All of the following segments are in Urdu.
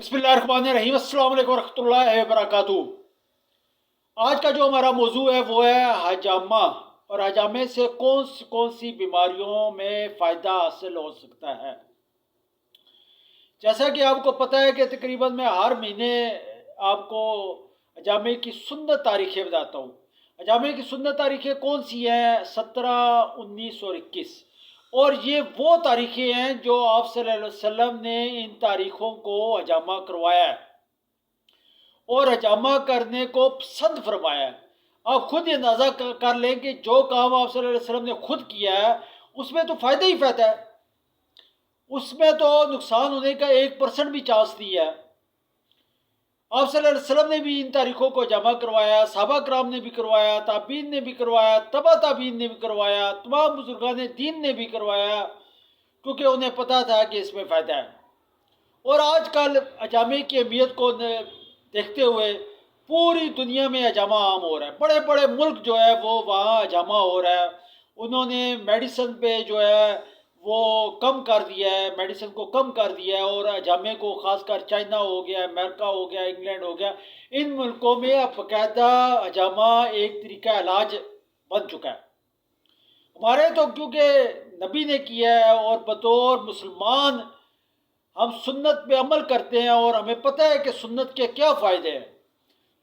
بسم اللہ الرحمن الرحیم، السلام علیکم ورحمۃ اللہ وبرکاتہ۔ آج کا جو ہمارا موضوع ہے وہ ہے حجامہ، اور حجامے سے کون سی بیماریوں میں فائدہ حاصل ہو سکتا ہے۔ جیسا کہ آپ کو پتہ ہے کہ تقریباً میں ہر مہینے آپ کو حجامے کی سنت تاریخیں بتاتا ہوں۔ حجامے کی سنت تاریخیں کون سی ہیں؟ 17، 19 اور 21، اور یہ وہ تاریخیں ہیں جو آپ صلی اللہ علیہ وسلم نے ان تاریخوں کو حجامہ کروایا ہے اور حجامہ کرنے کو پسند فرمایا ہے۔ آپ خود یہ اندازہ کر لیں کہ جو کام آپ صلی اللہ علیہ وسلم نے خود کیا ہے اس میں تو فائدہ ہی فائدہ ہے، اس میں تو نقصان ہونے کا 1% بھی چانس نہیں ہے۔ آپ صلی اللہ علیہ وسلم نے بھی ان تاریخوں کو جمع کروایا، صحابہ کرام نے بھی کروایا، تابعین نے بھی کروایا، تبع تابعین نے بھی کروایا، تمام بزرگان دین نے بھی کروایا، کیونکہ انہیں پتہ تھا کہ اس میں فائدہ ہے۔ اور آج کل حجامے کی اہمیت کو دیکھتے ہوئے پوری دنیا میں حجامہ عام ہو رہا ہے۔ بڑے بڑے ملک جو ہے وہ وہاں حجامہ ہو رہا ہے۔ انہوں نے میڈیسن پہ جو ہے وہ کم کر دیا ہے، میڈیسن کو کم کر دیا ہے، اور حجامے کو خاص کر چائنا ہو گیا، امریکہ ہو گیا، انگلینڈ ہو گیا، ان ملکوں میں اب باقاعدہ حجامہ ایک طریقہ علاج بن چکا ہے۔ ہمارے تو کیونکہ نبی نے کیا ہے اور بطور مسلمان ہم سنت پہ عمل کرتے ہیں اور ہمیں پتہ ہے کہ سنت کے کیا فائدے ہیں،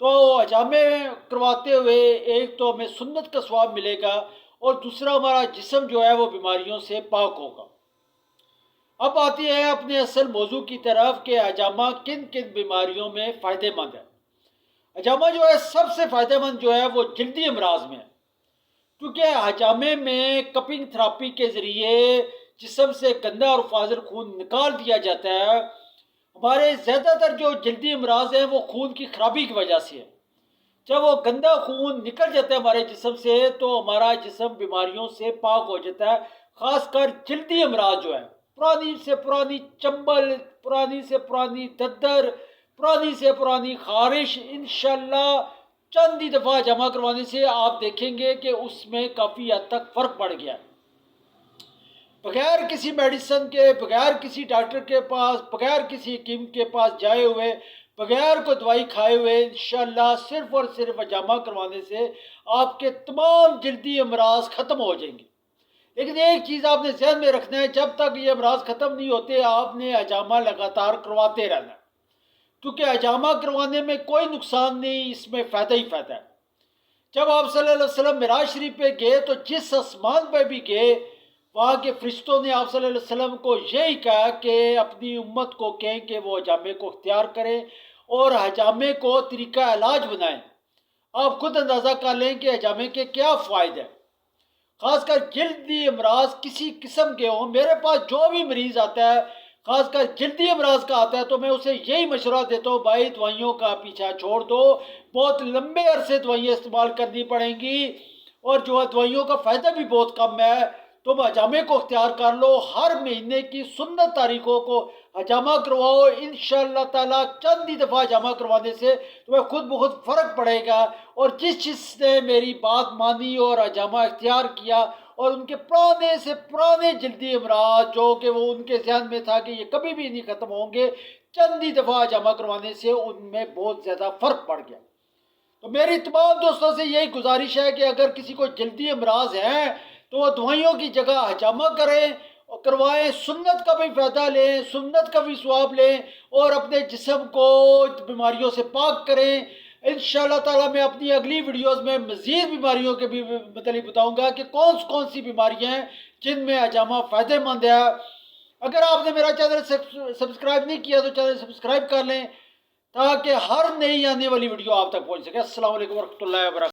تو حجامے کرواتے ہوئے ایک تو ہمیں سنت کا ثواب ملے گا، اور دوسرا ہمارا جسم جو ہے وہ بیماریوں سے پاک ہوگا۔ اب آتی ہے اپنے اصل موضوع کی طرف کہ حجامہ کن کن بیماریوں میں فائدہ مند ہے۔ حجامہ جو ہے سب سے فائدہ مند جو ہے وہ جلدی امراض میں ہے، کیونکہ حجامے میں کپنگ تھراپی کے ذریعے جسم سے گندا اور فاضل خون نکال دیا جاتا ہے۔ ہمارے زیادہ تر جو جلدی امراض ہیں وہ خون کی خرابی کی وجہ سے ہے۔ جب وہ گندا خون نکل جاتا ہے ہمارے جسم سے تو ہمارا جسم بیماریوں سے پاک ہو جاتا ہے، خاص کر جلدی امراض جو ہے، پرانی سے پرانی چمبل، پرانی سے پرانی ددر، پرانی سے پرانی خارش، انشاءاللہ چند ہی دفعہ جمع کروانے سے آپ دیکھیں گے کہ اس میں کافی حد تک فرق پڑ گیا ہے۔ بغیر کسی میڈیسن کے، بغیر کسی ڈاکٹر کے پاس، بغیر کسی حکیم کے پاس جائے ہوئے، بغیر کوئی دوائی کھائے ہوئے، انشاءاللہ صرف اور صرف حجامہ کروانے سے آپ کے تمام جلدی امراض ختم ہو جائیں گے۔ لیکن ایک چیز آپ نے ذہن میں رکھنا ہے، جب تک یہ امراض ختم نہیں ہوتے آپ نے حجامہ لگاتار کرواتے رہنا ہے، کیونکہ حجامہ کروانے میں کوئی نقصان نہیں، اس میں فائدہ ہی فائدہ ہے۔ جب آپ صلی اللہ علیہ وسلم معراج شریف پہ گئے تو جس آسمان پہ بھی گئے وہاں کے فرشتوں نے آپ صلی اللہ علیہ وسلم کو یہی کہا کہ اپنی امت کو کہیں کہ وہ حجامے کو اختیار کریں اور حجامے کو طریقہ علاج بنائیں۔ آپ خود اندازہ کر لیں کہ حجامے کے کیا فائدے ہیں، خاص کر جلدی امراض کسی قسم کے ہوں۔ میرے پاس جو بھی مریض آتا ہے خاص کر جلدی امراض کا آتا ہے تو میں اسے یہی مشورہ دیتا ہوں، بھائی دوائیوں کا پیچھا چھوڑ دو، بہت لمبے عرصے دوائیاں استعمال کرنی پڑیں گی، اور جو ہے دوائیوں کا فائدہ بھی بہت کم ہے۔ تم حجامے کو اختیار کر لو، ہر مہینے کی سنت تاریخوں کو حجامہ کرواؤ، انشاءاللہ تعالیٰ چند ہی دفعہ حجامہ کروانے سے تمہیں خود بخود فرق پڑے گا۔ اور جس نے میری بات مانی اور حجامہ اختیار کیا، اور ان کے پرانے سے پرانے جلدی امراض جو کہ وہ ان کے ذہن میں تھا کہ یہ کبھی بھی نہیں ختم ہوں گے، چند ہی دفعہ حجامہ کروانے سے ان میں بہت زیادہ فرق پڑ گیا۔ تو میری تمام دوستوں سے یہی گزارش ہے کہ اگر کسی کو جلدی امراض ہیں تو وہ دوائیوں کی جگہ حجامہ کروائیں، سنت کا بھی فائدہ لیں، سنت کا بھی ثواب لیں، اور اپنے جسم کو بیماریوں سے پاک کریں۔ انشاءاللہ تعالیٰ میں اپنی اگلی ویڈیوز میں مزید بیماریوں کے بھی متعلق بتاؤں گا کہ کون سی بیماریاں ہیں جن میں حجامہ فائدہ مند ہے۔ اگر آپ نے میرا چینل سبسکرائب نہیں کیا تو چینل سبسکرائب کر لیں تاکہ ہر نئی آنے والی ویڈیو آپ تک پہنچ سکے۔ السلام علیکم ورحمۃ اللہ وبرکاتہ۔